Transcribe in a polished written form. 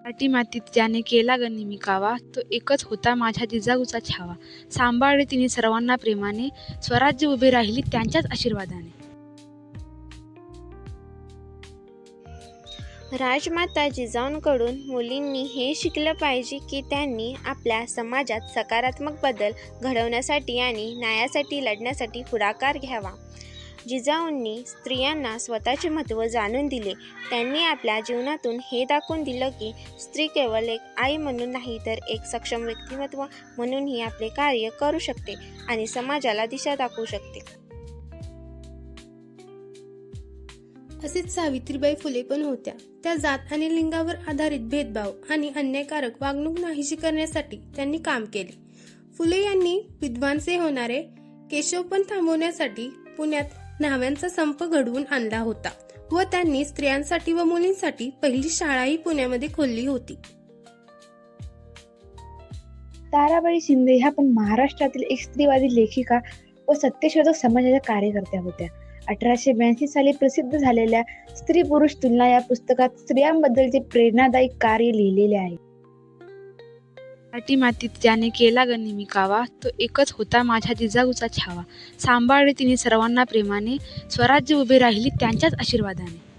मराठी मातीत ज्याने केला ग निमिकावा, तो एकच होता माझ्या जिजाऊचा छावा. सांभाळले तिने सर्वांना प्रेमाने, स्वराज्य उभे राहिली त्यांच्याच आशीर्वादाने. राजमाता जिजाऊंकडून मुलींनी हे शिकलं पाहिजे की त्यांनी आपल्या समाजात सकारात्मक बदल घडवण्यासाठी आणि न्यायासाठी लढण्यासाठी पुढाकार घ्यावा. जिजाऊंनी स्त्रियांना स्वतःचे महत्त्व जाणून दिले. त्यांनी आपल्या जीवनातून हे दाखवून दिलं की स्त्री केवळ एक आई म्हणून नाही तर एक सक्षम व्यक्तिमत्व म्हणूनही आपले कार्य करू शकते आणि समाजाला दिशा दाखवू शकते. असेच सावित्रीबाई फुले पण होत्या. त्या जात आणि लिंगावर आधारित भेदभाव आणि अन्यायकारक वागणूक नाहीशी करण्यासाठी त्यांनी काम केले. फुले यांनी विद्वांचे होणारे केशवपण थांबवण्यासाठी पुण्यात न्हाव्यांचा संप घडवून आणला होता व त्यांनी स्त्रियांसाठी व मुलींसाठी पहिली शाळाही पुण्यामध्ये खोलली होती. ताराबाई शिंदे ह्या पण महाराष्ट्रातील एक स्त्रीवादी लेखिका व सत्यशोधक समाजाच्या कार्यकर्त्या होत्या. 1882 साली प्रसिद्ध झालेल्या स्त्री पुरुष तुलना या पुस्तकात स्त्रियांबद्दलचे प्रेरणादायी कार्य लिहिलेले आहे. मराठी मातीत ज्याने केला ग निमिकावा, तो एकच होता माझ्या जिजाऊचा छावा. सांभाळले तिने सर्वांना प्रेमाने, स्वराज्य उभे राहिली त्यांच्याच आशीर्वादाने.